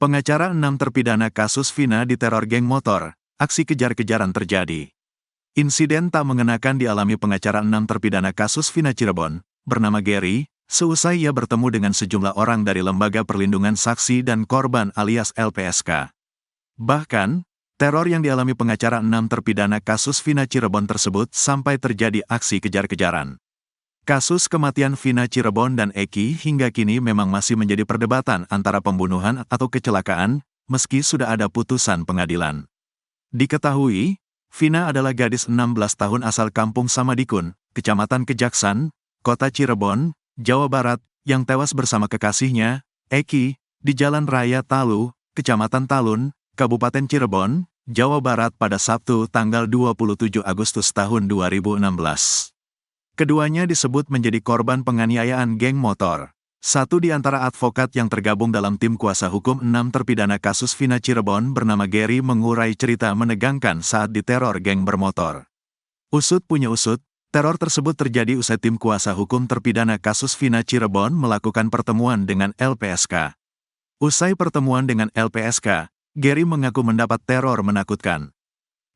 Pengacara 6 terpidana kasus Vina diteror geng motor, aksi kejar-kejaran terjadi. Insiden tak mengenakan dialami pengacara 6 terpidana kasus Vina Cirebon, bernama Gary, seusai ia bertemu dengan sejumlah orang dari Lembaga Perlindungan Saksi dan Korban alias LPSK. Bahkan, teror yang dialami pengacara 6 terpidana kasus Vina Cirebon tersebut sampai terjadi aksi kejar-kejaran. Kasus kematian Vina Cirebon dan Eki hingga kini memang masih menjadi perdebatan antara pembunuhan atau kecelakaan, meski sudah ada putusan pengadilan. Diketahui, Vina adalah gadis 16 tahun asal Kampung Samadikun, Kecamatan Kejaksan, Kota Cirebon, Jawa Barat, yang tewas bersama kekasihnya, Eki, di Jalan Raya Talu, Kecamatan Talun, Kabupaten Cirebon, Jawa Barat pada Sabtu tanggal 27 Agustus tahun 2016. Keduanya disebut menjadi korban penganiayaan geng motor. Satu di antara advokat yang tergabung dalam tim kuasa hukum 6 terpidana kasus Vina Cirebon bernama Gary mengurai cerita menegangkan saat diteror geng bermotor. Usut punya usut, teror tersebut terjadi usai tim kuasa hukum terpidana kasus Vina Cirebon melakukan pertemuan dengan LPSK. Usai pertemuan dengan LPSK, Gary mengaku mendapat teror menakutkan.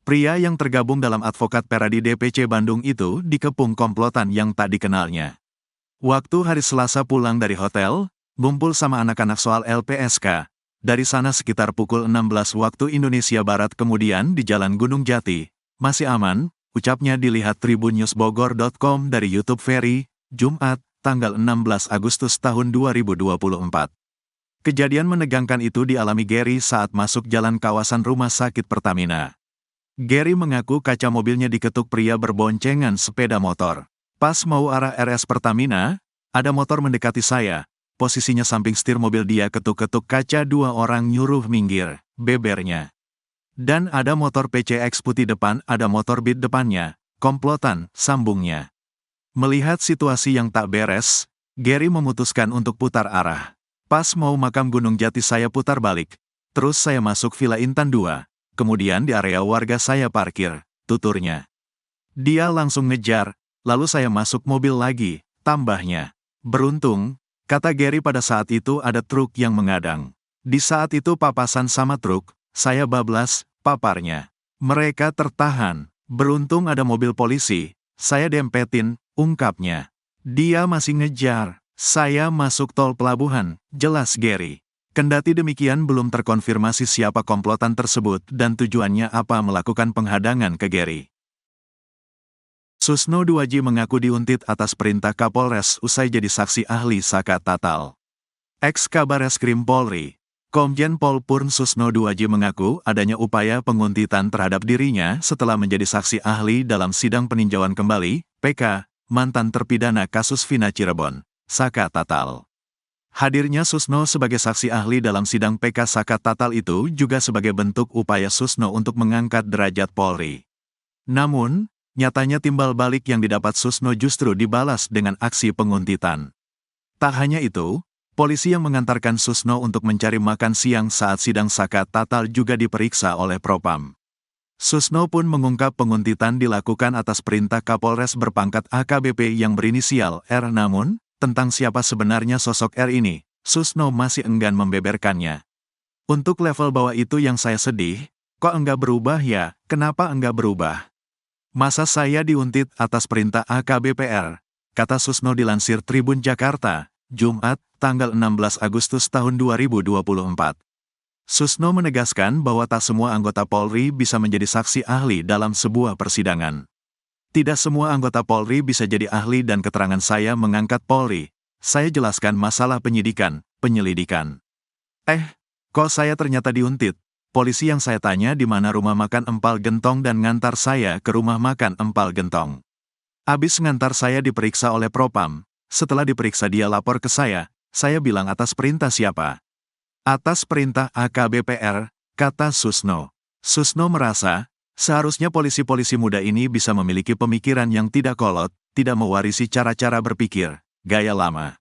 Pria yang tergabung dalam advokat Peradi DPC Bandung itu dikepung komplotan yang tak dikenalnya. Waktu hari Selasa pulang dari hotel, ngumpul sama anak-anak soal LPSK. Dari sana sekitar pukul 16 waktu Indonesia Barat kemudian di Jalan Gunung Jati. Masih aman, ucapnya dilihat tribunnewsbogor.com dari YouTube Ferry, Jumat, tanggal 16 Agustus tahun 2024. Kejadian menegangkan itu dialami Gary saat masuk jalan kawasan rumah sakit Pertamina. Gary mengaku kaca mobilnya diketuk pria berboncengan sepeda motor. Pas mau arah RS Pertamina, ada motor mendekati saya. Posisinya samping setir mobil dia ketuk-ketuk kaca, dua orang nyuruh minggir, bebernya. Dan ada motor PCX putih depan, ada motor Beat depannya, komplotan, sambungnya. Melihat situasi yang tak beres, Gary memutuskan untuk putar arah. Pas mau makam Gunung Jati saya putar balik. Terus saya masuk Villa Intan 2. Kemudian di area warga saya parkir, tuturnya. Dia langsung ngejar, lalu saya masuk mobil lagi, tambahnya. Beruntung, kata Gary pada saat itu ada truk yang mengadang. Di saat itu papasan sama truk, saya bablas, paparnya. Mereka tertahan, beruntung ada mobil polisi, saya dempetin, ungkapnya. Dia masih ngejar, saya masuk tol pelabuhan, jelas Gary. Kendati demikian belum terkonfirmasi siapa komplotan tersebut dan tujuannya apa melakukan penghadangan ke Gary. Susno Duaji mengaku diuntit atas perintah Kapolres usai jadi saksi ahli Saka Tatal. Ex-Kabareskrim Polri, Komjen Pol Purn Susno Duaji mengaku adanya upaya penguntitan terhadap dirinya setelah menjadi saksi ahli dalam sidang peninjauan kembali, PK, mantan terpidana kasus Vina Cirebon, Saka Tatal. Hadirnya Susno sebagai saksi ahli dalam sidang PK Saka Tatal itu juga sebagai bentuk upaya Susno untuk mengangkat derajat Polri. Namun, nyatanya timbal balik yang didapat Susno justru dibalas dengan aksi penguntitan. Tak hanya itu, polisi yang mengantarkan Susno untuk mencari makan siang saat sidang Saka Tatal juga diperiksa oleh Propam. Susno pun mengungkap penguntitan dilakukan atas perintah Kapolres berpangkat AKBP yang berinisial R. Namun, tentang siapa sebenarnya sosok R ini, Susno masih enggan membeberkannya. Untuk level bawah itu yang saya sedih, kok enggak berubah ya, kenapa enggak berubah? Masa saya diuntit atas perintah AKBPR, kata Susno dilansir Tribun Jakarta, Jumat, tanggal 16 Agustus tahun 2024. Susno menegaskan bahwa tak semua anggota Polri bisa menjadi saksi ahli dalam sebuah persidangan. Tidak semua anggota Polri bisa jadi ahli dan keterangan saya mengangkat Polri. Saya jelaskan masalah penyidikan, penyelidikan. Kok saya ternyata diuntit? Polisi yang saya tanya di mana rumah makan Empal Gentong dan ngantar saya ke rumah makan Empal Gentong. Abis ngantar saya diperiksa oleh Propam. Setelah diperiksa dia lapor ke saya bilang atas perintah siapa? Atas perintah AKBPR, kata Susno. Susno merasa, seharusnya polisi-polisi muda ini bisa memiliki pemikiran yang tidak kolot, tidak mewarisi cara-cara berpikir, gaya lama.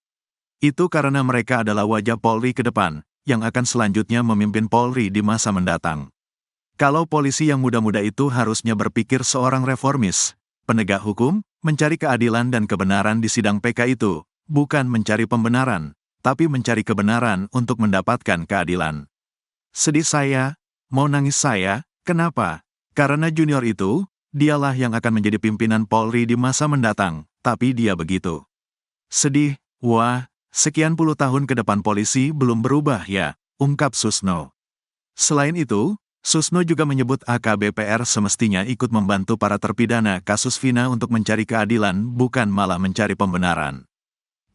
Itu karena mereka adalah wajah Polri ke depan, yang akan selanjutnya memimpin Polri di masa mendatang. Kalau polisi yang muda-muda itu harusnya berpikir seorang reformis, penegak hukum, mencari keadilan dan kebenaran di sidang PK itu, bukan mencari pembenaran, tapi mencari kebenaran untuk mendapatkan keadilan. Sedih saya, mau nangis saya, kenapa? Karena junior itu, dialah yang akan menjadi pimpinan Polri di masa mendatang, tapi dia begitu. Sedih, wah, sekian puluh tahun ke depan polisi belum berubah ya, ungkap Susno. Selain itu, Susno juga menyebut AKBPR semestinya ikut membantu para terpidana kasus Vina untuk mencari keadilan, bukan malah mencari pembenaran.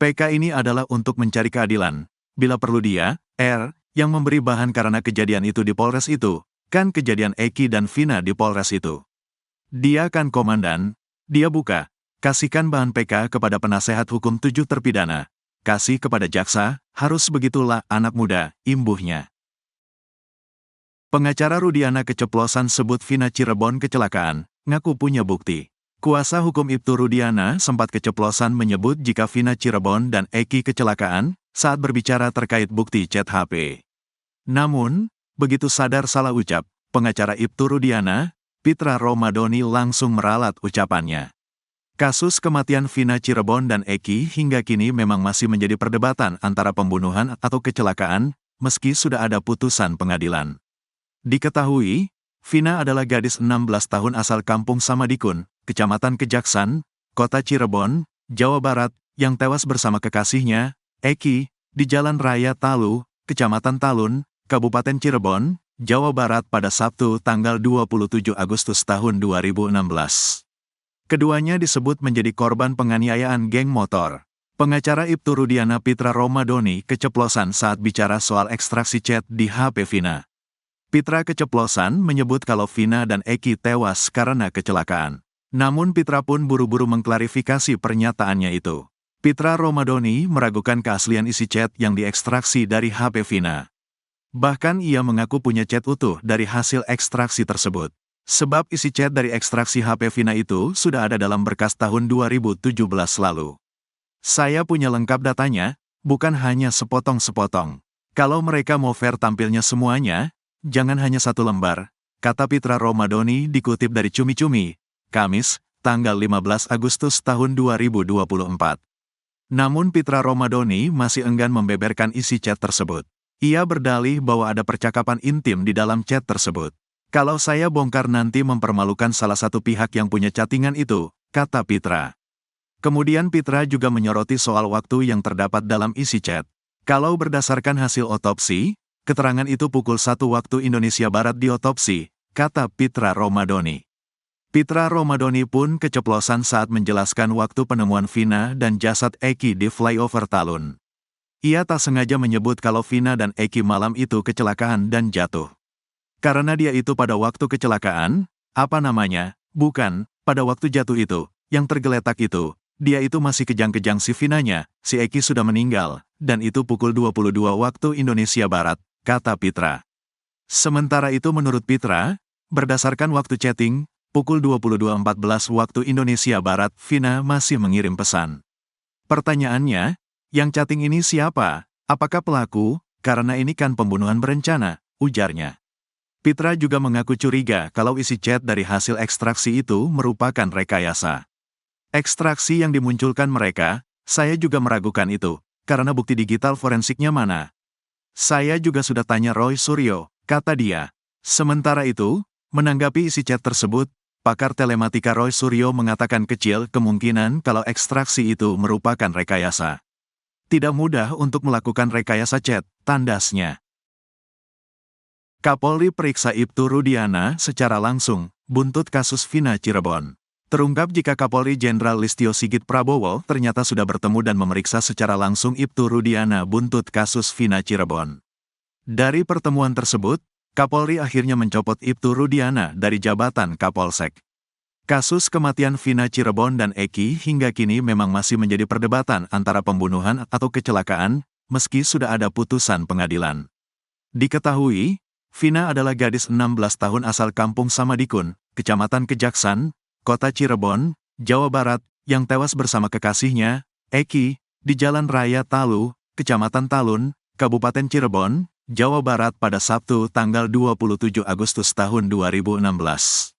PK ini adalah untuk mencari keadilan. Bila perlu dia, R, yang memberi bahan karena kejadian itu di Polres itu, kan kejadian Eki dan Vina di Polres itu. Dia kan komandan, dia buka, kasihkan bahan PK kepada penasehat hukum 7 terpidana, kasih kepada jaksa, harus begitulah anak muda, imbuhnya. Pengacara Rudiana keceplosan sebut Vina Cirebon kecelakaan, ngaku punya bukti. Kuasa hukum Ibtu Rudiana sempat keceplosan menyebut jika Vina Cirebon dan Eki kecelakaan saat berbicara terkait bukti chat HP. Namun, begitu sadar salah ucap, pengacara Ibtu Rudiana, Pitra Romadoni langsung meralat ucapannya. Kasus kematian Vina Cirebon dan Eki hingga kini memang masih menjadi perdebatan antara pembunuhan atau kecelakaan, meski sudah ada putusan pengadilan. Diketahui, Vina adalah gadis 16 tahun asal kampung Samadikun, Kecamatan Kejaksan, Kota Cirebon, Jawa Barat, yang tewas bersama kekasihnya, Eki, di Jalan Raya Talu, Kecamatan Talun, Kabupaten Cirebon, Jawa Barat pada Sabtu tanggal 27 Agustus tahun 2016. Keduanya disebut menjadi korban penganiayaan geng motor. Pengacara Ibtu Rudiana Pitra Romadoni keceplosan saat bicara soal ekstraksi chat di HP Vina. Pitra keceplosan menyebut kalau Vina dan Eki tewas karena kecelakaan. Namun Pitra pun buru-buru mengklarifikasi pernyataannya itu. Pitra Romadoni meragukan keaslian isi chat yang diekstraksi dari HP Vina. Bahkan ia mengaku punya chat utuh dari hasil ekstraksi tersebut. Sebab isi chat dari ekstraksi HP Vina itu sudah ada dalam berkas tahun 2017 lalu. Saya punya lengkap datanya, bukan hanya sepotong-sepotong. Kalau mereka mau fair tampilnya semuanya, jangan hanya satu lembar, kata Pitra Romadoni dikutip dari Cumi-Cumi, Kamis, tanggal 15 Agustus tahun 2024. Namun Pitra Romadoni masih enggan membeberkan isi chat tersebut. Ia berdalih bahwa ada percakapan intim di dalam chat tersebut. Kalau saya bongkar nanti mempermalukan salah satu pihak yang punya chattingan itu, kata Pitra. Kemudian Pitra juga menyoroti soal waktu yang terdapat dalam isi chat. Kalau berdasarkan hasil otopsi, keterangan itu pukul 1 waktu Indonesia Barat diotopsi, kata Pitra Romadoni. Pitra Romadoni pun keceplosan saat menjelaskan waktu penemuan Vina dan jasad Eki di flyover Talun. Ia tak sengaja menyebut kalau Vina dan Eki malam itu kecelakaan dan jatuh. Karena dia itu pada waktu kecelakaan, bukan, pada waktu jatuh itu, yang tergeletak itu, dia itu masih kejang-kejang si Vinanya, si Eki sudah meninggal, dan itu pukul 22 waktu Indonesia Barat, kata Pitra. Sementara itu menurut Pitra, berdasarkan waktu chatting, pukul 22.14 waktu Indonesia Barat, Vina masih mengirim pesan. Pertanyaannya, yang chatting ini siapa? Apakah pelaku? Karena ini kan pembunuhan berencana, ujarnya. Pitra juga mengaku curiga kalau isi chat dari hasil ekstraksi itu merupakan rekayasa. Ekstraksi yang dimunculkan mereka, saya juga meragukan itu, karena bukti digital forensiknya mana? Saya juga sudah tanya Roy Suryo, kata dia. Sementara itu, menanggapi isi chat tersebut, pakar telematika Roy Suryo mengatakan kecil kemungkinan kalau ekstraksi itu merupakan rekayasa. Tidak mudah untuk melakukan rekayasa chat, tandasnya. Kapolri periksa Ibtu Rudiana secara langsung, buntut kasus Vina Cirebon. Terungkap jika Kapolri Jenderal Listio Sigit Prabowo ternyata sudah bertemu dan memeriksa secara langsung Ibtu Rudiana buntut kasus Vina Cirebon. Dari pertemuan tersebut, Kapolri akhirnya mencopot Ibtu Rudiana dari jabatan Kapolsek. Kasus kematian Vina Cirebon dan Eki hingga kini memang masih menjadi perdebatan antara pembunuhan atau kecelakaan, meski sudah ada putusan pengadilan. Diketahui, Vina adalah gadis 16 tahun asal kampung Samadikun, Kecamatan Kejaksan, Kota Cirebon, Jawa Barat, yang tewas bersama kekasihnya, Eki, di Jalan Raya Talu, Kecamatan Talun, Kabupaten Cirebon, Jawa Barat pada Sabtu tanggal 27 Agustus tahun 2016.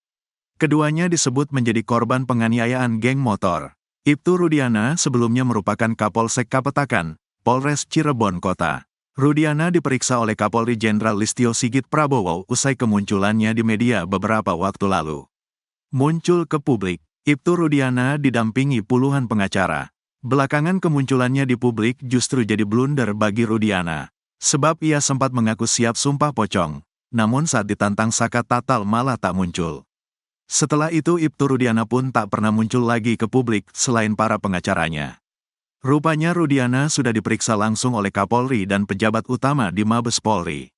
Keduanya disebut menjadi korban penganiayaan geng motor. Ibtu Rudiana sebelumnya merupakan Kapolsek Kapetakan, Polres Cirebon Kota. Rudiana diperiksa oleh Kapolri Jenderal Listio Sigit Prabowo usai kemunculannya di media beberapa waktu lalu. Muncul ke publik, Ibtu Rudiana didampingi puluhan pengacara. Belakangan kemunculannya di publik justru jadi blunder bagi Rudiana. Sebab ia sempat mengaku siap sumpah pocong, namun saat ditantang Saka Tatal malah tak muncul. Setelah itu Ibtu Rudiana pun tak pernah muncul lagi ke publik selain para pengacaranya. Rupanya Rudiana sudah diperiksa langsung oleh Kapolri dan pejabat utama di Mabes Polri.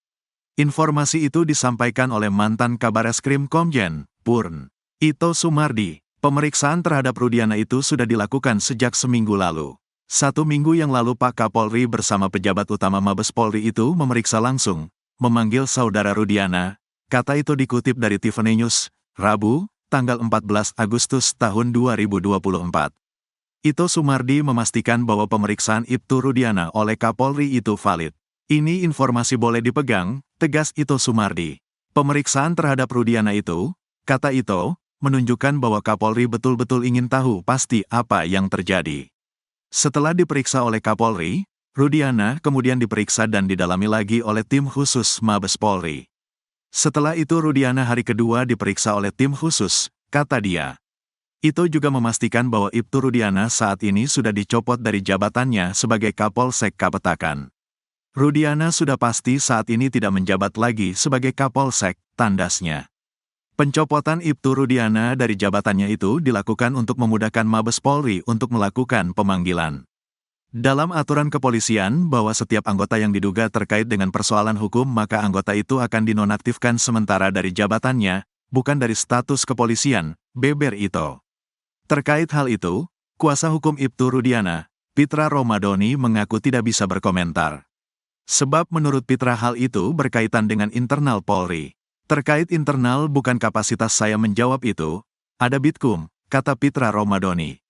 Informasi itu disampaikan oleh mantan Kabareskrim Komjen, Purn. Ito Sumardi. Pemeriksaan terhadap Rudiana itu sudah dilakukan sejak seminggu lalu. 1 minggu yang lalu Pak Kapolri bersama pejabat utama Mabes Polri itu memeriksa langsung, memanggil saudara Rudiana, kata itu dikutip dari Tiffany News, Rabu, tanggal 14 Agustus tahun 2024. Ito Sumardi memastikan bahwa pemeriksaan Ibtu Rudiana oleh Kapolri itu valid. Ini informasi boleh dipegang, tegas Ito Sumardi. Pemeriksaan terhadap Rudiana itu, kata Ito, menunjukkan bahwa Kapolri betul-betul ingin tahu pasti apa yang terjadi. Setelah diperiksa oleh Kapolri, Rudiana kemudian diperiksa dan didalami lagi oleh tim khusus Mabes Polri. Setelah itu Rudiana hari kedua diperiksa oleh tim khusus, kata dia. Ito juga memastikan bahwa Ibtu Rudiana saat ini sudah dicopot dari jabatannya sebagai Kapolsek Kapetakan. Rudiana sudah pasti saat ini tidak menjabat lagi sebagai Kapolsek, tandasnya. Pencopotan Ibtu Rudiana dari jabatannya itu dilakukan untuk memudahkan Mabes Polri untuk melakukan pemanggilan. Dalam aturan kepolisian bahwa setiap anggota yang diduga terkait dengan persoalan hukum maka anggota itu akan dinonaktifkan sementara dari jabatannya, bukan dari status kepolisian, beber Ito. Terkait hal itu, kuasa hukum Ibtu Rudiana, Pitra Romadoni mengaku tidak bisa berkomentar. Sebab menurut Pitra hal itu berkaitan dengan internal Polri. Terkait internal bukan kapasitas saya menjawab itu, ada Bitkum, kata Pitra Romadoni.